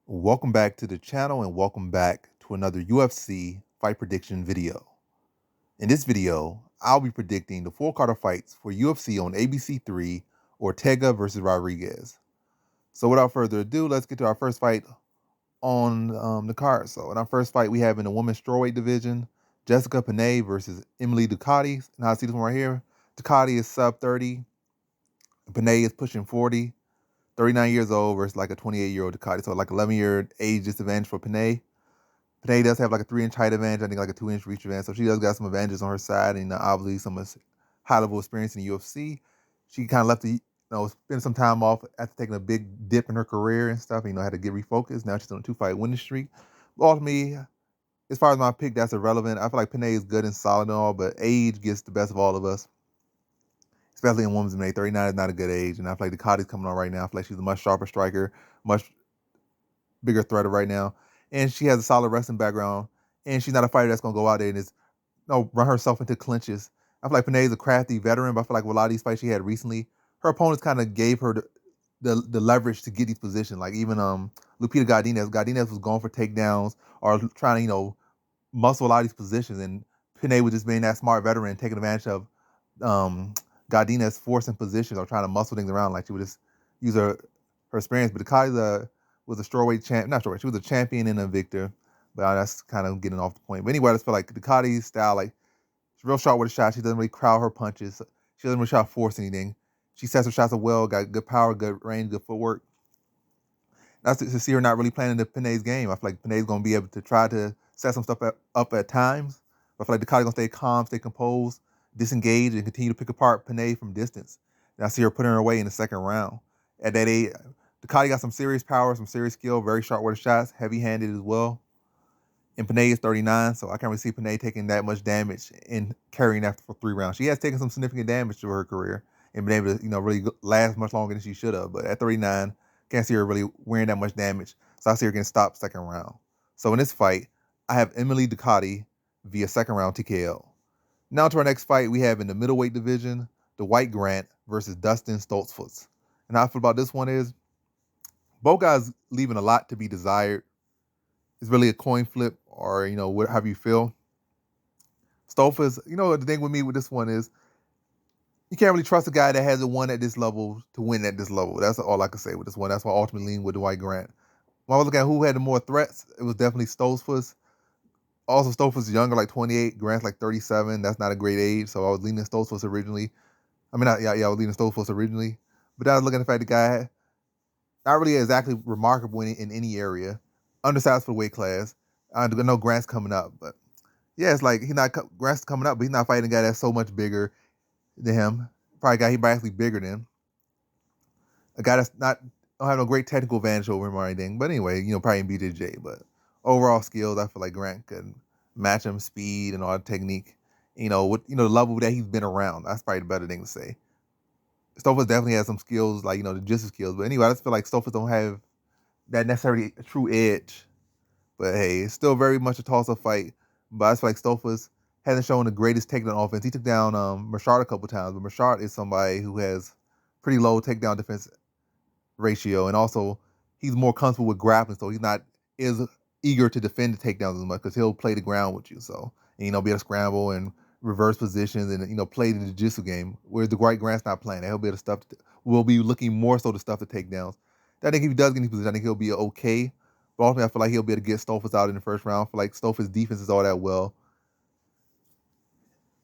Welcome back to the channel and welcome back to another UFC fight prediction video. In this video, I'll be predicting the four-quarter fights for UFC on ABC3, Ortega versus Rodriguez. So without further ado, let's get to our first fight on the card. So in our first fight, we have in the women's strawweight division, Jessica Penne versus Emily Ducote. And I see this one right here. Ducote is sub 30, Penne is pushing 40. 39 years old versus like a 28-year-old Ducati. So like 11-year age disadvantage for Penne. Penne does have like a 3-inch height advantage, I think like a 2-inch reach advantage. So she does got some advantages on her side and obviously some high-level experience in the UFC. She kind of left spend some time off after taking a big dip in her career and stuff. Had to get refocused. Now she's on a 2-fight winning streak. But ultimately, as far as my pick, that's irrelevant. I feel like Penne is good and solid and all, but age gets the best of all of us, especially in women's MMA. 39 is not a good age, and I feel like Ducati's coming on right now. I feel like she's a much sharper striker, much bigger threat right now, and she has a solid wrestling background, and she's not a fighter that's going to go out there and run herself into clinches. I feel like Panay is a crafty veteran, but I feel like with a lot of these fights she had recently, her opponents kind of gave her the leverage to get these positions. Like even Lupita Godinez was going for takedowns or trying to, muscle a lot of these positions, and Panay was just being that smart veteran, taking advantage of Godinez forcing positions or trying to muscle things around. Like she would just use her experience. But Ducati was a strawweight champ, not strawweight. She was a champion and a victor. But that's kind of getting off the point. But anyway, I just feel like Ducati's style, like she's real sharp with a shot. She doesn't really crowd her punches. She doesn't really try to force anything. She sets her shots up well, got good power, good range, good footwork. That's to see her not really playing into Penne's game. I feel like Penne's going to be able to try to set some stuff up at times. But I feel like Ducati's going to stay calm, stay composed, disengage, and continue to pick apart Penne from distance. And I see her putting her away in the second round. At that age, Ducati got some serious power, some serious skill, very sharp with the shots, heavy-handed as well. And Penne is 39, so I can't really see Penne taking that much damage and carrying that for 3 rounds. She has taken some significant damage to her career and been able to, really last much longer than she should have. But at 39, can't see her really wearing that much damage. So I see her getting stopped second round. So in this fight, I have Emily Ducote via second round TKO. Now to our next fight, we have in the middleweight division, the White Grant versus Dustin Stoltzfus. And how I feel about this one is, both guys leaving a lot to be desired. It's really a coin flip, or however you feel. Stoltzfus, the thing with me with this one is, you can't really trust a guy that hasn't won at this level to win at this level. That's all I can say with this one. That's why I ultimately lean with the White Grant. When I was looking at who had the more threats, it was definitely Stoltzfus. Also, Stoltzfus is younger, like 28. Grant's like 37. That's not a great age, so I was leaning Stoltzfus originally. I was leaning Stoltzfus originally. But I was looking at the fact the guy not really exactly remarkable in any area. Undersized for the weight class. I know Grant's coming up, but yeah, it's like Grant's coming up, but he's not fighting a guy that's so much bigger than him. Probably a guy he's actually bigger than. A guy that's don't have no great technical advantage over him or anything. But anyway, probably in BJJ. But overall skills, I feel like Grant could match him, speed and all the technique. With the level that he's been around. That's probably the better thing to say. Stoltzfus definitely has some skills, like, the jiu-jitsu skills. But anyway, I just feel like Stoltzfus don't have that necessarily true edge. But hey, it's still very much a toss-up fight. But I just feel like Stoltzfus hasn't shown the greatest takedown offense. He took down Machard a couple times, but Machard is somebody who has pretty low takedown defense ratio, and also he's more comfortable with grappling, so he's not as eager to defend the takedowns as much because he'll play the ground with you. So, and, be able to scramble and reverse positions and play the jiu-jitsu game. Whereas the White Grant's not playing that. He'll be able to will be looking more so to stuff the takedowns. I think if he does get in position, I think he'll be okay. But ultimately, I feel like he'll be able to get Stoltzfus out in the first round. I feel like Stoltzfus' defense is all that well.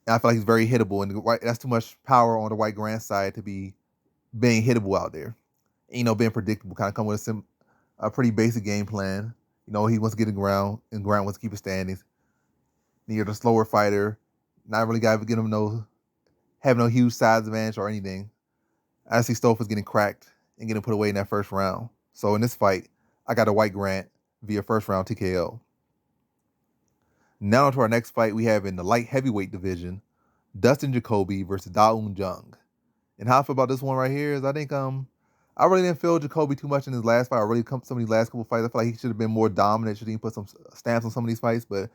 And I feel like he's very hittable, and that's too much power on the White Grant side to be being hittable out there. Being predictable, kind of come with a pretty basic game plan. He wants to get in the ground, and Grant wants to keep his standings. You're the slower fighter, not really got to get him have no huge size advantage or anything. I see Stoltzfus getting cracked and getting put away in that first round. So in this fight, I got a White Grant via first round TKO. Now to our next fight we have in the light heavyweight division, Dustin Jacoby versus Jung. And how I feel about this one right here is I think I really didn't feel Jacoby too much in his last fight. Some of these last couple fights, I feel like he should have been more dominant, should have put some stamps on some of these fights, but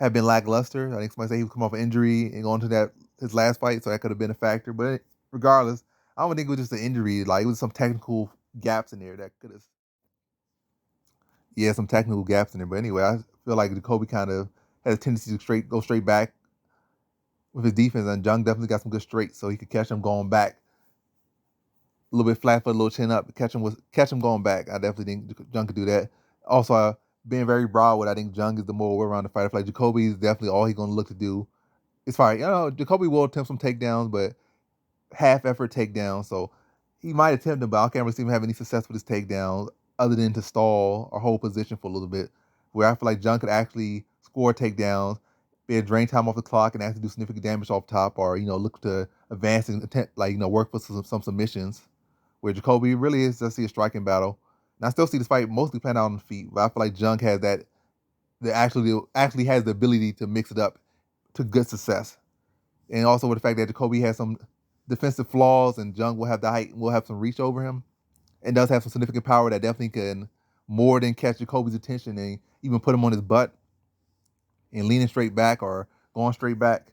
have been lackluster. I think somebody said he was coming off an injury and going to his last fight, so that could have been a factor. But regardless, I don't think it was just an injury. Like, it was some technical gaps in there that could have. Yeah, some technical gaps in there. But anyway, I feel like Jacoby kind of has a tendency to go straight back with his defense, and Jung definitely got some good straights, so he could catch him going back a little bit flat foot, a little chin up, catch him going back. I definitely think Jung could do that. Also, being very broad, I think Jung is the more well-rounded fighter. I feel like Jacoby is definitely all he's going to look to do. It's fine. Jacoby will attempt some takedowns, but half effort takedown. So he might attempt them, but I can't really see him have any success with his takedowns other than to stall or hold position for a little bit. Where I feel like Jung could actually score takedowns, be a drain time off the clock and actually do significant damage off top, or look to advance and attempt, work for some submissions. Where Jacoby really is just see a striking battle. And I still see this fight mostly playing out on the feet, but I feel like Jung has that actually has the ability to mix it up to good success. And also with the fact that Jacoby has some defensive flaws and Jung will have the height and will have some reach over him and does have some significant power that definitely can more than catch Jacoby's attention and even put him on his butt and leaning straight back or going straight back,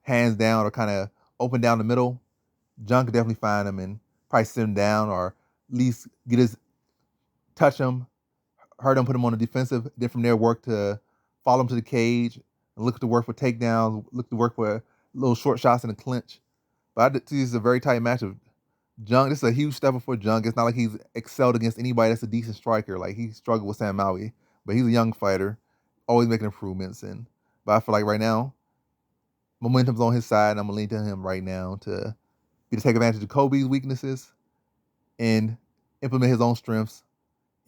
hands down or kind of open down the middle. Jung could definitely find him and probably sit him down or at least touch him, hurt him, put him on the defensive, then from there work to follow him to the cage and look to work for takedowns, look to work for little short shots in the clinch. But I see this is a very tight matchup. Jung, this is a huge step up for Jung. It's not like he's excelled against anybody that's a decent striker. Like he struggled with Sam Maui, but he's a young fighter, always making improvements. But I feel like right now, momentum's on his side, and I'm gonna lean to him right now to take advantage of Kobe's weaknesses and implement his own strengths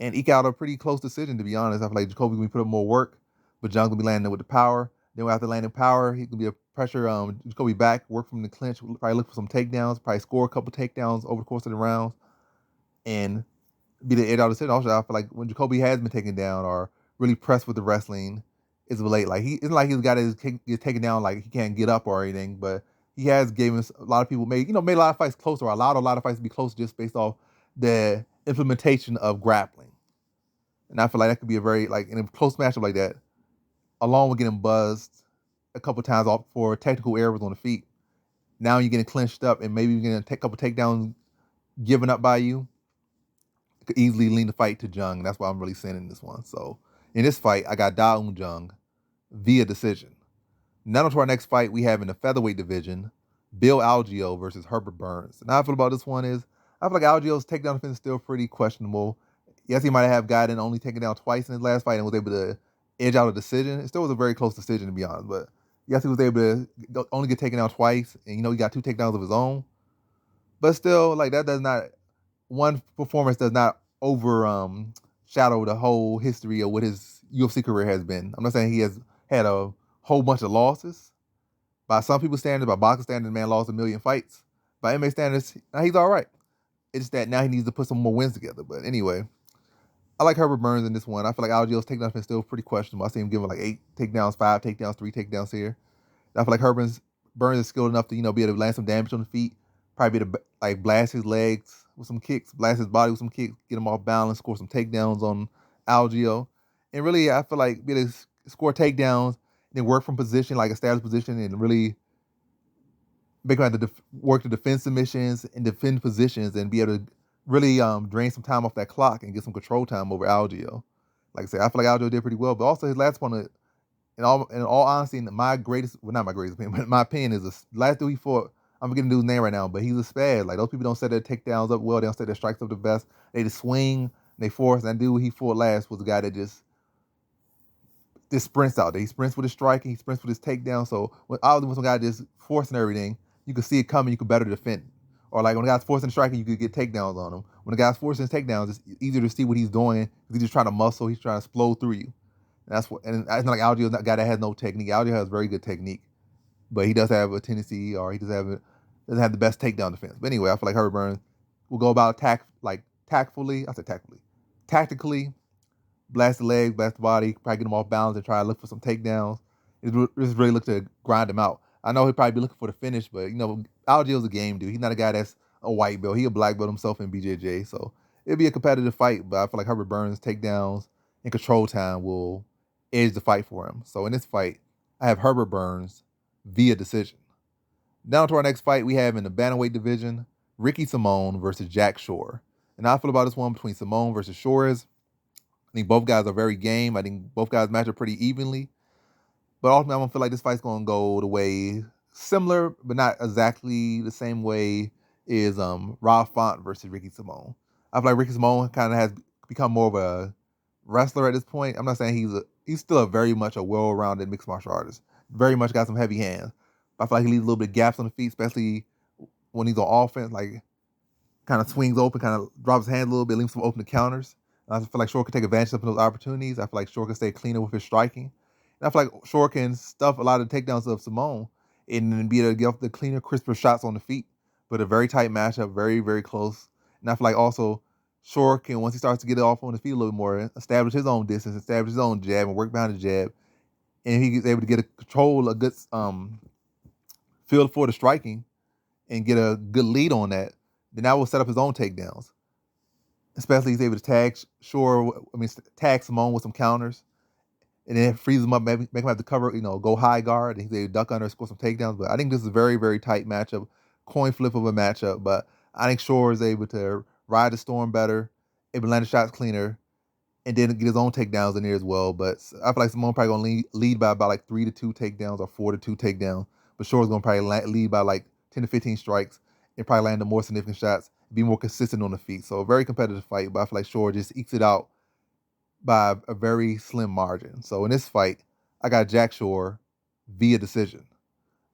and eke out a pretty close decision, to be honest. I feel like Jacoby gonna put up more work, but Jung's gonna be landing with the power. Then after landing power, he can be a pressure Jacoby back, work from the clinch, probably look for some takedowns, probably score a couple takedowns over the course of the rounds, and be the edge out decision. Also, I feel like when Jacoby has been taken down or really pressed with the wrestling, it's late. Like he isn't like he's got to get taken down like he can't get up or anything, but he has given a lot of people made a lot of fights closer, or allowed a lot of fights to be close just based off the implementation of grappling. And I feel like that could be a very in a close matchup like that, along with getting buzzed a couple times off for technical errors on the feet. Now you're getting clinched up and maybe you're getting a couple takedowns given up by you. Could easily lean the fight to Jung. That's why I'm really saying in this one. So in this fight, I got Da Un Jung via decision. Now on to our next fight we have in the featherweight division, Bill Algeo versus Herbert Burns. And how I feel about this one is I feel like Algeo's takedown defense is still pretty questionable. Yes, he might have gotten only taken down twice in his last fight and was able to edge out a decision. It still was a very close decision, to be honest. But yes, he was able to only get taken down twice, and he got 2 takedowns of his own. But still, that does not one performance does not shadow the whole history of what his UFC career has been. I'm not saying he has had a whole bunch of losses. By some people's standards, by boxing standards, the man lost 1,000,000 fights. By MMA standards, he's all right. It's that now he needs to put some more wins together. But anyway, I like Herbert Burns in this one. I feel like Algeo's takedown is still pretty questionable. I see him giving 8 takedowns, 5 takedowns, 3 takedowns here. And I feel like Burns is skilled enough to be able to land some damage on the feet. Probably be able to blast his legs with some kicks, blast his body with some kicks, get him off balance, score some takedowns on Algeo. And really, I feel like be able to score takedowns, then work from position, established position, and really make him have to work the defense submissions and defend positions and be able to really drain some time off that clock and get some control time over Algeo. Like I said, I feel like Algeo did pretty well, but also his last opponent, in all honesty, not my greatest opinion, but my opinion is the last dude he fought. I'm forgetting the dude's name right now, but he's a spaz. Those people don't set their takedowns up well. They don't set their strikes up the best. They just swing, they force. And that dude he fought last was the guy that just sprints out there. He sprints with his striking, he sprints with his takedown. So when some guy just forcing everything, you can see it coming, you can better defend. Or when the guy's forcing striking, you could get takedowns on him. When the guy's forcing his takedowns, it's easier to see what he's doing because he's just trying to muscle, he's trying to explode through you. And it's not like Algeo's a guy that has no technique. Algeo has very good technique, but he does have a tendency, or he doesn't have the best takedown defense. But anyway, I feel like Herbert Burns will go about tactfully, tactically, blast the leg, blast the body, probably get him off balance and try to look for some takedowns. Just really look to grind him out. I know he'll probably be looking for the finish, but Algeo's a game dude. He's not a guy that's a white belt. He a black belt himself in BJJ, so it'll be a competitive fight. But I feel like Herbert Burns' takedowns and control time will edge the fight for him. So in this fight, I have Herbert Burns via decision. Down to our next fight we have in the bantamweight division, Ricky Simón versus Jack Shore. And how I feel about this one between Simón versus Shore is, I think both guys are very game. I think both guys match up pretty evenly. But ultimately, I'm gonna feel like this fight's gonna go the way similar, but not exactly the same way is Rob Font versus Ricky Simone. I feel like Ricky Simone kind of has become more of a wrestler at this point. I'm not saying he's still a very much a well-rounded mixed martial artist. Very much got some heavy hands. But I feel like he leaves a little bit of gaps on the feet, especially when he's on offense. Like kind of swings open, kind of drops his hand a little bit, leaves some open to counters. I feel like Shore can take advantage of those opportunities. I feel like Shore can stay cleaner with his striking. And I feel like Shore can stuff a lot of the takedowns of Simone and then be able to get off the cleaner, crisper shots on the feet. But a very tight matchup, very, very close. And I feel like also Shore can, once he starts to get it off on the feet a little bit more, establish his own distance, establish his own jab, and work behind the jab. And he's able to get a good feel for the striking and get a good lead on that. Then that will set up his own takedowns. Especially he's able to tag Simone with some counters, and then freeze him up, make him have to cover, go high guard, and he's able to duck under, score some takedowns. But I think this is a very, very tight matchup, coin flip of a matchup. But I think Shore is able to ride the storm better, able to land the shots cleaner, and then get his own takedowns in there as well. But I feel like Simone probably gonna lead by about like 3-2 takedowns or 4-2 takedowns. But Shore's gonna probably lead by like 10 to 15 strikes and probably land the more significant shots, be more consistent on the feet. So a very competitive fight, but I feel like Shore just ekes it out by a very slim margin. So in this fight, I got Jack Shore via decision.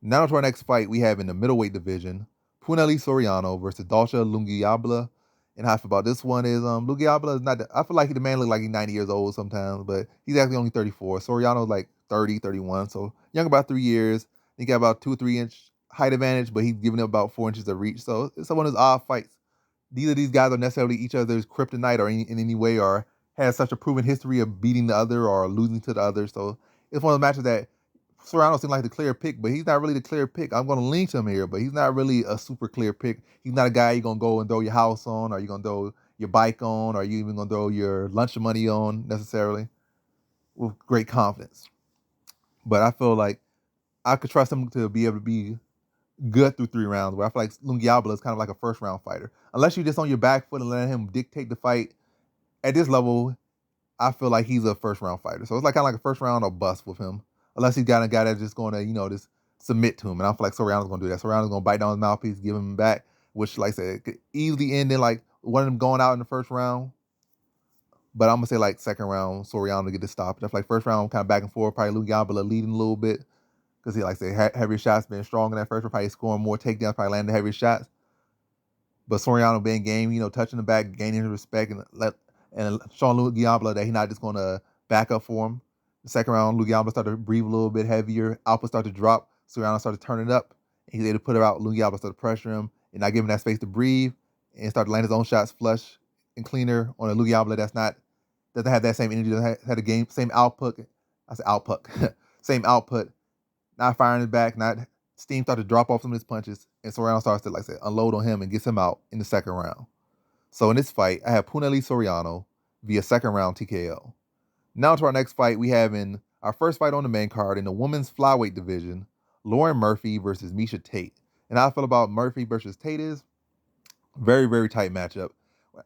Now to our next fight, we have in the middleweight division, Punali Soriano versus Dalcha Lungiambula. And how I feel about this one is Lungiambula is not, I feel like the man look like he's 90 years old sometimes, but he's actually only 34. Soriano's like 30, 31, so young about 3 years. He got about 2 or 3 inch height advantage, but he's giving up about 4 inches of reach. So it's one of those odd fights. Neither of these guys are necessarily each other's kryptonite or in any way, or has such a proven history of beating the other or losing to the other. So it's one of those matches that Soriano seems like the clear pick, but he's not really the clear pick. I'm going to lean to him here, but he's not really a super clear pick. He's not a guy you're going to go and throw your house on, or you're going to throw your bike on, or you even going to throw your lunch money on necessarily with great confidence. But I feel like I could trust him to be able to be good through 3 rounds, where I feel like Lungiambula is kind of like a first round fighter. Unless you're just on your back foot and let him dictate the fight, at this level, I feel like he's a first round fighter. So it's like kind of like a first round or bust with him. Unless he's got a guy that's just going to, just submit to him. And I feel like Soriano's going to do that. Soriano's going to bite down his mouthpiece, give him back, which, like I said, could easily end in like one of them going out in the first round. But I'm going to say like second round, Soriano to get the stop. I feel like first round kind of back and forth, probably Lungiambula leading a little bit. Because he, like I say, heavier shots, being strong in that first round, probably scoring more takedowns, probably landing heavier shots. But Soriano being game, touching the back, gaining his respect, and showing Lungiambula that he's not just going to back up for him. The second round, Lungiambula started to breathe a little bit heavier. Output started to drop. Soriano started to turn it up. And he's able to put it out. Lungiambula started to pressure him and not giving that space to breathe, and started landing his own shots flush and cleaner on a Lungiambula doesn't have that same energy, doesn't have the same output. I said output. Same output. Not firing his back, not steam started to drop off some of his punches, and Soriano starts to, like I said, unload on him and gets him out in the second round. So in this fight, I have Punali Soriano via second round TKO. Now to our next fight, we have in our first fight on the main card in the women's flyweight division, Lauren Murphy versus Miesha Tate. And how I feel about Murphy versus Tate is very, very tight matchup.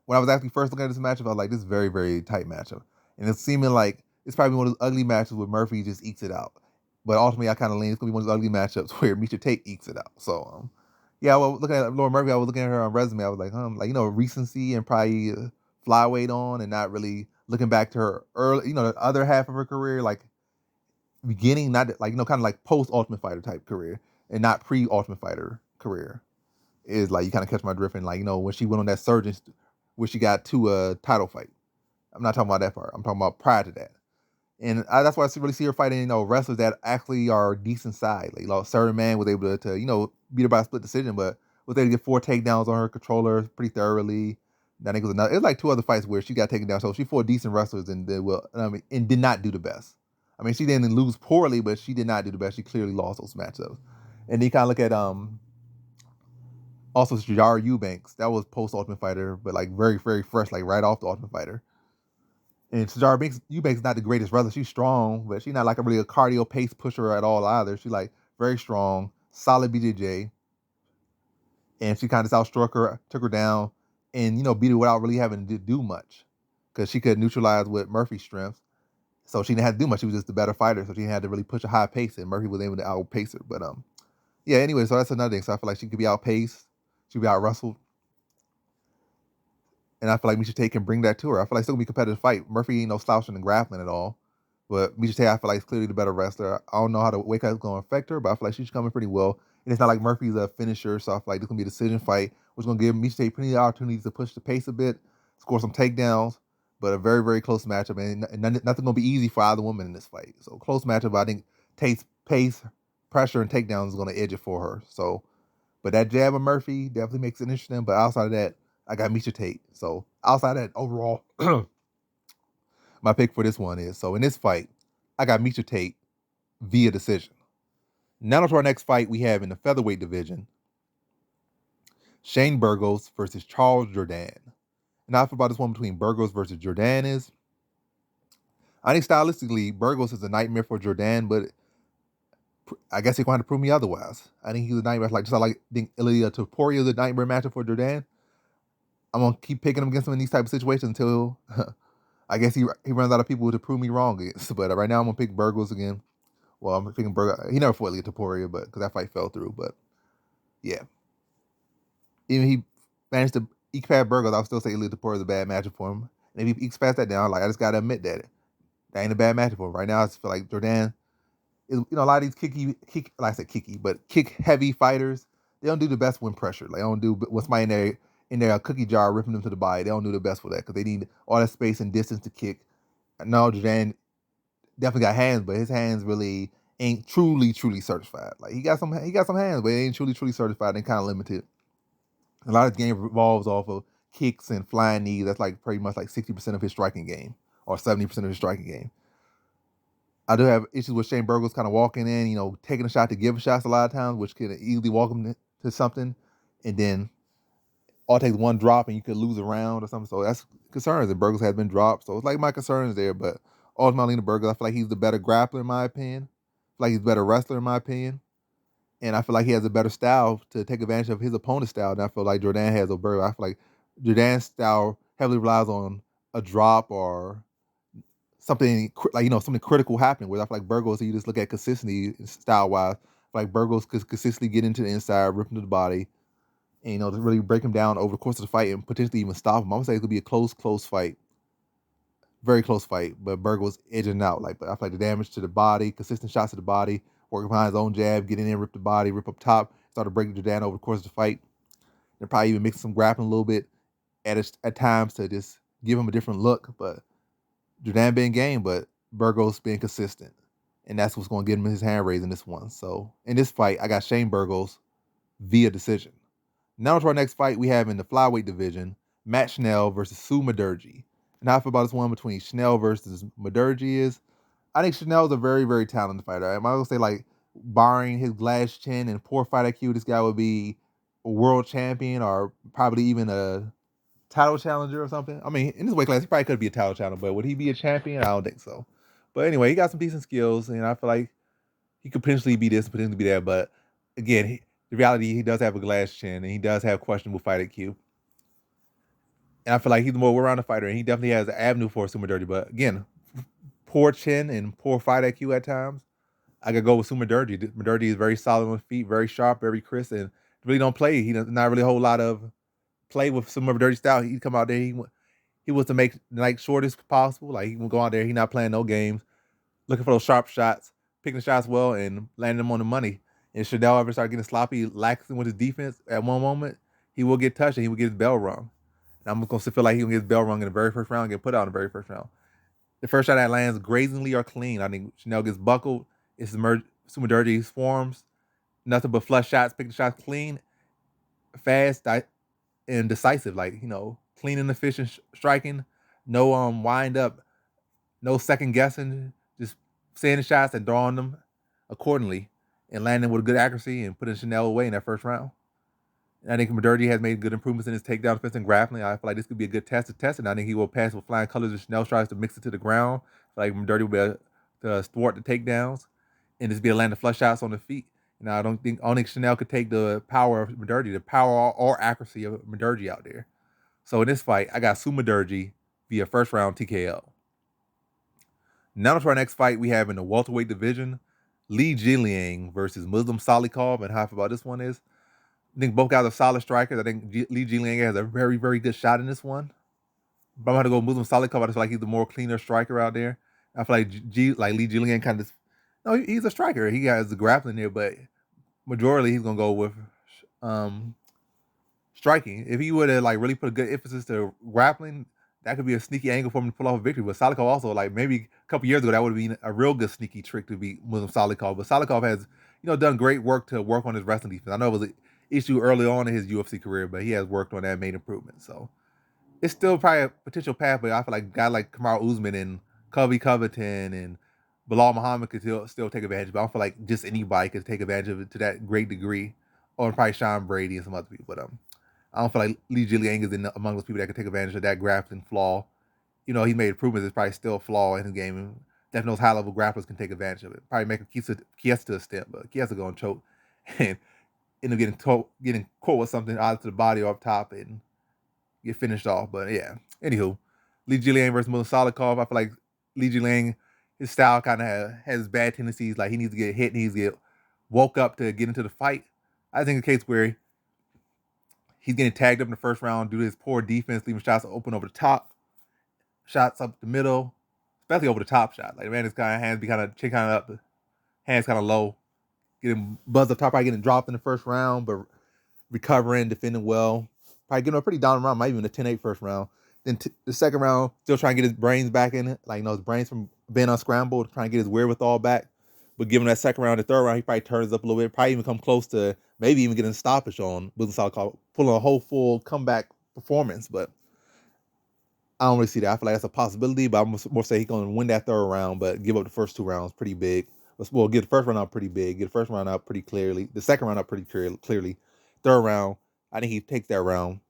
When I was actually first looking at this matchup, I was like, this is very, very tight matchup. And it's seeming like it's probably one of those ugly matches where Murphy just ekes it out. But ultimately, I kind of lean it's going to be one of those ugly matchups where Miesha Tate ekes it out. So, yeah, well, looking at Lauren Murphy, I was looking at her on resume. I was like, recency and probably flyweight on, and not really looking back to her early, the other half of her career, like beginning, not like, kind of like post Ultimate Fighter type career, and not pre Ultimate Fighter career. Is like, you kind of catch my drift, and like, when she went on that surgeon where she got to a title fight. I'm not talking about that part. I'm talking about prior to that. And that's why I really see her fighting, wrestlers that actually are decent size. Like, Sarah Mann was able to beat her by a split decision, but was able to get 4 takedowns on her, controller pretty thoroughly. I think it was like 2 other fights where she got taken down. So she fought decent wrestlers and did not do the best. I mean, she didn't lose poorly, but she did not do the best. She clearly lost those matchups. And then you kind of look at also Jar Eubanks. That was post Ultimate Fighter, but like very, very fresh, like right off the Ultimate Fighter. And Jar Eubanks is not the greatest wrestler. She's strong, but she's not like a cardio pace pusher at all either. She's like very strong, solid BJJ. And she kind of outstruck her, took her down, and beat her without really having to do much. because she could neutralize with Murphy's strength. So she didn't have to do much. She was just the better fighter. So she didn't have to really push a high pace, and Murphy was able to outpace her. But yeah. Anyway, so that's another thing. So I feel like she could be outpaced. She could be out wrestled. And I feel like Miesha Tate can bring that to her. I feel like it's still gonna be a competitive fight. Murphy ain't no slouching in grappling at all. But Miesha Tate, I feel like, is clearly the better wrestler. I don't know how the weight cut is gonna affect her, but I feel like she's coming pretty well. And it's not like Murphy's a finisher, so I feel like this gonna be a decision fight, which is gonna give Miesha Tate plenty of opportunities to push the pace a bit, score some takedowns, but a very, very close matchup. And nothing gonna be easy for either woman in this fight. So close matchup, but I think Tate's pace, pressure, and takedowns is gonna edge it for her. So, but that jab of Murphy definitely makes it interesting. But outside of that, I got Miesha Tate. So outside of that, overall, my pick for this one is, so in this fight, I got Miesha Tate via decision. Now to our next fight we have in the featherweight division, Shane Burgos versus Charles Jourdain. And I feel about this one between Burgos versus Jourdain is, I think stylistically, Burgos is a nightmare for Jourdain, but I guess he's going to prove me otherwise. I think he's a nightmare. Like, just like I think Ilia Topuria is a nightmare matchup for Jourdain. I'm going to keep picking him against him in these type of situations until I guess he runs out of people to prove me wrong against. But right now I'm going to pick Burgos again. Well, I'm picking Burgos. He never fought Ilia Topuria, but because that fight fell through. But yeah. Even he managed to eke past Burgos, I'll still say Ilia Topuria is a bad matchup for him. And if he ekes past that down, like, I just got to admit that ain't a bad matchup for him. Right now I just feel like Jourdain is, a lot of these kick heavy fighters, they don't do the best when pressured. Like, they don't do what's my in their cookie jar, ripping them to the body. They don't do the best for that because they need all that space and distance to kick. No, Jourdain definitely got hands, but his hands really ain't truly certified. Like, he got some hands, but it ain't truly certified and kind of limited. A lot of his game revolves off of kicks and flying knees. That's like pretty much like 60% of his striking game, or 70% of his striking game. I do have issues with Shane Burgos kind of walking in, taking a shot to give shots a lot of times, which can easily walk him to something, and then all it takes one drop and you could lose a round or something. So that's concerns. And Burgos has been dropped. So it's like my concerns there. But ultimately, the Burgos, I feel like he's the better grappler in my opinion. I feel like he's a better wrestler in my opinion. And I feel like he has a better style to take advantage of his opponent's style. And I feel like Jourdain has over Burgos. I feel like Jourdain's style heavily relies on a drop or something like, something critical happening. Where I feel like Burgos, you just look at consistency style wise, like Burgos could consistently get into the inside, rip into the body, and to really break him down over the course of the fight and potentially even stop him. I'm gonna say it could be a close fight, very close fight. But Burgos edging out. But I feel like the damage to the body, consistent shots to the body, working behind his own jab, getting in, rip the body, rip up top, start to break Jourdain over the course of the fight, and probably even mix some grappling a little bit at times to just give him a different look. But Jourdain being game, but Burgos being consistent. And that's what's going to get him his hand raised in this one. So in this fight, I got Shane Burgos via decision. Now to our next fight we have in the flyweight division, Matt Schnell versus Sue Mudaerji. And how I feel about this one between Schnell versus Mudaerji is, I think Schnell's a very, very talented fighter. I'm not going to say, like, barring his glass chin and poor fight IQ, this guy would be a world champion or probably even a title challenger or something. I mean, in this weight class, he probably could be a title challenger, but would he be a champion? I don't think so. But anyway, he got some decent skills, and I feel like he could potentially be this, potentially be that. But again, the reality, he does have a glass chin, and he does have questionable fight IQ. And I feel like he's a more well-rounded fighter, and he definitely has an avenue for Sue Mudaerji. But again, poor chin and poor fight IQ at times. I could go with Sue Mudaerji. Mudaerji is very solid on his feet, very sharp, very crisp, and really don't play. He does not really a whole lot of play with some of Mudaerji style. He'd come out there, he was to make the night short as possible. Like, he would go out there, he not playing no games, looking for those sharp shots, picking the shots well, and landing them on the money. And should Schnell ever start getting sloppy, laxing with his defense at one moment, he will get touched and he will get his bell rung. And I'm going to feel like he will get his bell rung in the very first round and get put out in the very first round. The first shot that lands grazingly or clean, I think Schnell gets buckled. It's Sue Mudaerji's forms. Nothing but flush shots, picking shots clean, fast, and decisive. Like, clean and efficient striking. No wind up, no second guessing. Just saying the shots and drawing them accordingly and landing with good accuracy and putting Schnell away in that first round. And I think Mudaerji has made good improvements in his takedown defense and grappling. I feel like this could be a good test to test, and I think he will pass with flying colors if Schnell tries to mix it to the ground. I feel like Mudaerji will be able to thwart the takedowns and just be able to land the flush shots on the feet. And I don't think Schnell could take the power of Mudaerji, the power or accuracy of Mudaerji out there. So in this fight, I got Sue Mudaerji via first round TKO. Now to our next fight we have in the welterweight division, Jingliang versus Muslim Salikhov. And how I feel about this one is, I think both guys are solid strikers. I think Jingliang has a very, very good shot in this one. But I'm going to go Muslim Salikhov. I just feel like he's the more cleaner striker out there. I feel like Jingliang kind of, no, he's a striker. He has the grappling there, but majority he's going to go with striking. If he would have like really put a good emphasis to grappling, that could be a sneaky angle for him to pull off a victory. But Salikhov also, like maybe a couple years ago, that would have been a real good sneaky trick to beat Muslim Salikhov. But Salikhov has, done great work on his wrestling defense. I know it was an issue early on in his UFC career, but he has worked on that, made improvements. So it's still probably a potential path, but I feel like guys like Kamaru Usman and Colby Covington and Bilal Muhammad could still take advantage. But I don't feel like just anybody could take advantage of it to that great degree, or probably Sean Brady and some other people. But I don't feel like Jingliang is among those people that could take advantage of that grappling flaw. He made improvements. It's probably still a flaw in his game. Definitely those high-level grapplers can take advantage of it. Probably make Chiesa to a step, but Chiesa going to choke and end up getting caught with something out to the body or up top and get finished off. But yeah, anywho, Jingliang versus Muslim Salikhov. I feel like Jingliang, his style kind of has bad tendencies. Like he needs to get hit, he needs to get woke up to get into the fight. I think the case where he's getting tagged up in the first round due to his poor defense, leaving shots open over the top, shots up the middle, especially over the top shot. Like the man, his hands be kind of chin kind of up, hands kind of low, getting buzzed up top, probably getting dropped in the first round, but recovering, defending well. Probably getting a pretty dominant round, might even a 10-8 first round. Then the second round, still trying to get his brains back in it. Like, his brains from being unscrambled, trying to get his wherewithal back. But given that second round, the third round, he probably turns up a little bit. Probably even come close to maybe even getting a stoppage on Muslim Salikhov, pulling a whole full comeback performance. But I don't really see that. I feel like that's a possibility, but I'm more say he's going to win that third round, but give up the first two rounds pretty big. Well, get the first round out pretty big, get the first round out pretty clearly, the second round out pretty clearly. Third round, I think he takes that round.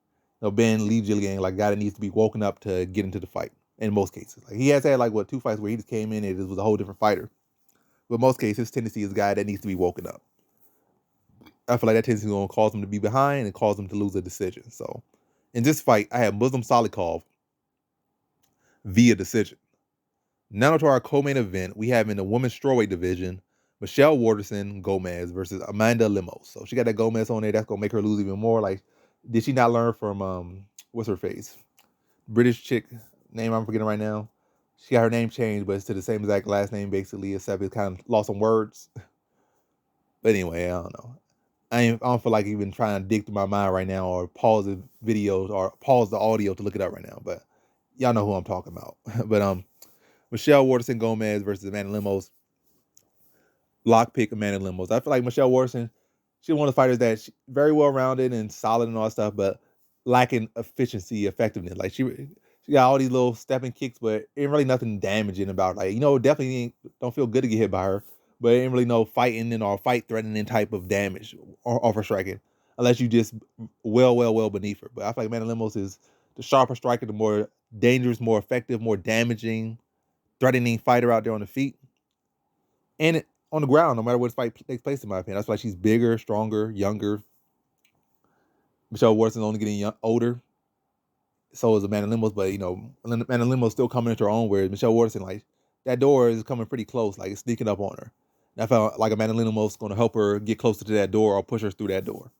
Ben Jingliang, like a guy that needs to be woken up to get into the fight in most cases. Like he has had two fights where he just came in and it was a whole different fighter. But in most cases, his tendency is a guy that needs to be woken up. I feel like that tendency is going to cause him to be behind and cause him to lose a decision. So in this fight, I have Muslim Salikhov via decision. Now to our co-main event, we have in the women's strawweight division, Michelle Watterson Gomez versus Amanda Lemos. So she got that Gomez on there. That's going to make her lose even more. Like, did she not learn from, what's her face? British chick, name I'm forgetting right now. She got her name changed, but it's to the same exact last name, basically, except it's kind of lost some words. But anyway, I don't know. I don't feel like even trying to dig through my mind right now or pause the videos or pause the audio to look it up right now. But y'all know who I'm talking about. But Michelle Watterson Gomez versus Amanda Lemos. Lockpick Amanda Lemos. I feel like Michelle Watterson, she's one of the fighters that's very well-rounded and solid and all that stuff, but lacking efficiency, effectiveness. Like she got all these little stepping kicks, but ain't really nothing damaging about it. Like, definitely don't feel good to get hit by her, but ain't really no fighting or fight-threatening type of damage off her striking, unless you just well beneath her. But I feel like Amanda Lemos is the sharper striker, the more dangerous, more effective, more damaging, threatening fighter out there on the feet. And on the ground, no matter where this fight takes place, in my opinion. That's why she's bigger, stronger, younger. Michelle Watterson's only getting older. So is Amanda Lemos, but Amanda Lemos still coming into her own, whereas Michelle Watterson, like, that door is coming pretty close, like it's sneaking up on her. And I felt like Amanda Lemos is going to help her get closer to that door or push her through that door.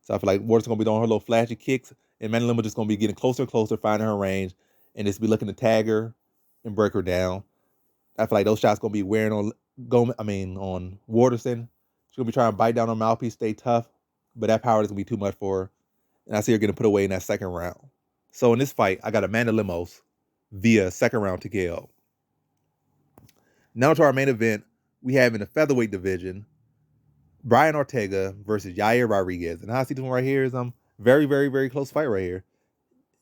So I feel like Watterson's going to be doing her little flashy kicks, and Amanda Lemos just going to be getting closer and closer, finding her range, and just be looking to tag her and break her down. I feel like those shots going to be wearing on Watterson. She's going to be trying to bite down on mouthpiece, stay tough, but that power is going to be too much for her. And I see her getting put away in that second round. So in this fight, I got Amanda Lemos via second round TKO. Now to our main event, we have in the featherweight division, Brian Ortega versus Yair Rodriguez. And how I see this one right here is very, very, very close fight right here.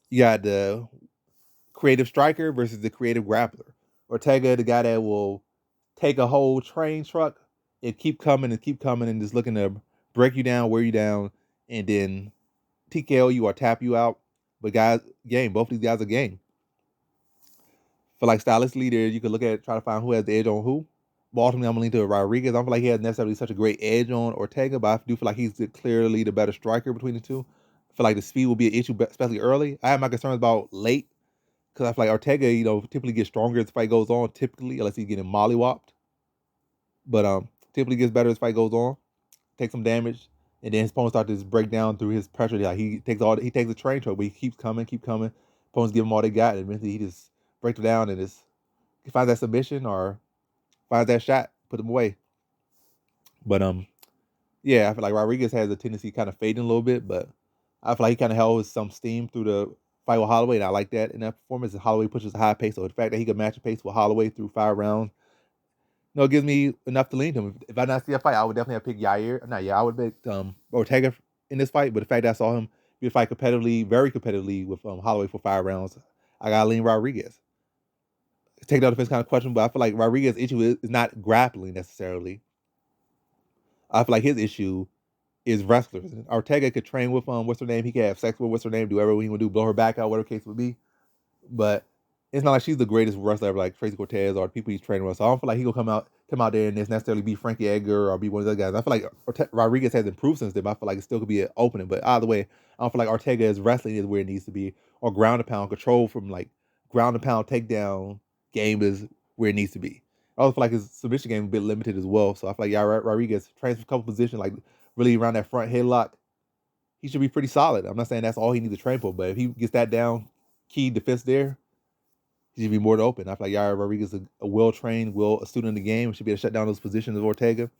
You got the creative striker versus the creative grappler. Ortega, the guy that will take a whole train truck and keep coming and just looking to break you down, wear you down, and then TKO you or tap you out. But guys, game. Both these guys are game. For like stylistically, you could look at try to find who has the edge on who. But ultimately, I'm going to lean to Rodriguez. I don't feel like he has necessarily such a great edge on Ortega, but I do feel like he's clearly the better striker between the two. I feel like the speed will be an issue, especially early. I have my concerns about late, Because I feel like Ortega, typically gets stronger as the fight goes on, typically, unless he's getting mollywopped. But typically gets better as the fight goes on, takes some damage, and then his opponent starts to just break down through his pressure. Like he takes the train choke, but he keeps coming. Opponents give him all they got, and eventually he just breaks it down and just finds that submission or finds that shot, put him away. But yeah, I feel like Rodriguez has a tendency kind of fading a little bit, but I feel like he kind of held some steam through the fight with Holloway, and I like that in that performance. And Holloway pushes a high pace, so the fact that he could match a pace with Holloway through 5 rounds, it gives me enough to lean to him. If I not see a fight, I would definitely have picked Yair. Not yeah, I would pick Ortega in this fight, but the fact that I saw him be a fight competitively, very competitively with Holloway for 5 rounds, I gotta lean Rodriguez. Takedown defense kind of questionable, but I feel like Rodriguez's issue is not grappling necessarily. I feel like his issue is wrestlers. Ortega could train with what's her name? He could have sex with what's her name, do whatever he would do, blow her back out, whatever the case would be. But it's not like she's the greatest wrestler ever, like Tracy Cortez or the people he's training with. So I don't feel like he'll come out there and necessarily be Frankie Edgar or be one of those guys. I feel like Rodriguez has improved since then, but I feel like it still could be an opening. But either way, I don't feel like Ortega's wrestling is where it needs to be, or ground and pound control from like ground and pound takedown game is where it needs to be. I also feel like his submission game is a bit limited as well. So I feel like Rodriguez trains for a couple positions, like really around that front headlock. He should be pretty solid. I'm not saying that's all he needs to train for, but if he gets that down, key defense there, he should be more open. I feel like Yair Rodriguez is a well-trained, a student in the game, should be able to shut down those positions of Ortega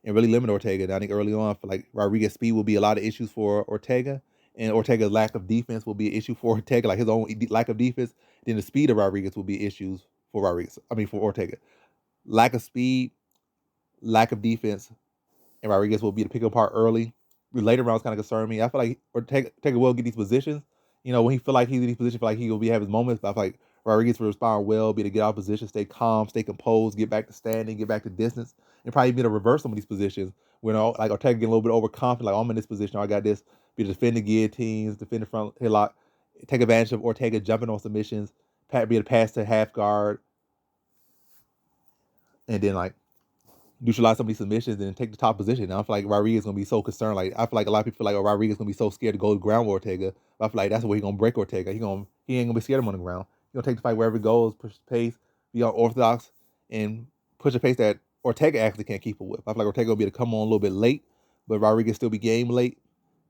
and really limit Ortega. And I think early on, I feel like Rodriguez's speed will be a lot of issues for Ortega, and Ortega's lack of defense will be an issue for Ortega, like his own lack of defense. Then the speed of Rodriguez will be issues for Ortega. Lack of speed, lack of defense, and Rodriguez will be the pick apart early. The later rounds kind of concern me. I feel like Ortega will get these positions. When he feel like he's in these positions, feel like he will have his moments. But I feel like Rodriguez will respond well, be able to get out of position, stay calm, stay composed, get back to standing, get back to distance, and probably be able to reverse some of these positions. When like Ortega get a little bit overconfident, like I'm in this position, I got this. Be able to defend the guillotines, defend the front headlock, take advantage of Ortega jumping on submissions, be able to pass to half guard, and then like neutralize some of these submissions and take the top position. And I feel like Rodriguez is gonna be so concerned. Like I feel like a lot of people feel like Rodriguez is gonna be so scared to go to ground with Ortega. But I feel like that's where he's gonna break Ortega. He ain't gonna be scared of him on the ground. He's gonna take the fight wherever it goes, push the pace, be unorthodox, and push a pace that Ortega actually can't keep up with. I feel like Ortega will be able to come on a little bit late, but Rodriguez still be game late.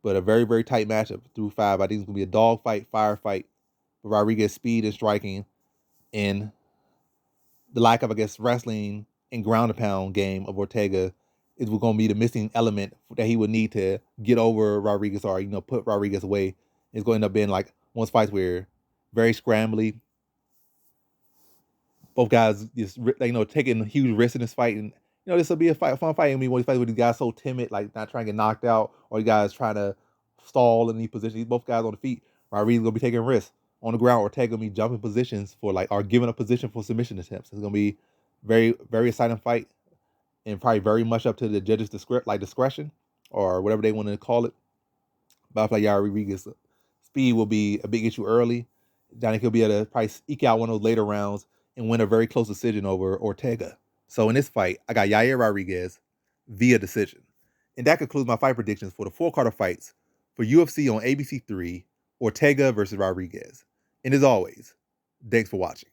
But a very, very tight matchup through 5. I think it's gonna be a dog fight, firefight. But Rodriguez speed and striking and the lack of, I guess, wrestling and ground and pound game of Ortega is going to be the missing element that he would need to get over Rodriguez or, put Rodriguez away. It's going to end up being like one fights where very scrambly. Both guys just, taking huge risks in this fight. And, this will be a fun fight. I mean, one of these fights where these guys so timid, like not trying to get knocked out, or you guys trying to stall in these positions. Both guys on the feet. Rodriguez going to be taking risks on the ground. Ortega going to be jumping positions for or giving a position for submission attempts. It's going to be very, very exciting fight, and probably very much up to the judges' discretion or whatever they want to call it. But I feel like Yair Rodriguez's speed will be a big issue early. I think he'll be able to probably eke out one of those later rounds and win a very close decision over Ortega. So in this fight, I got Yair Rodriguez via decision. And that concludes my fight predictions for the 4-card fights for UFC on ABC 3, Ortega versus Rodriguez. And as always, thanks for watching.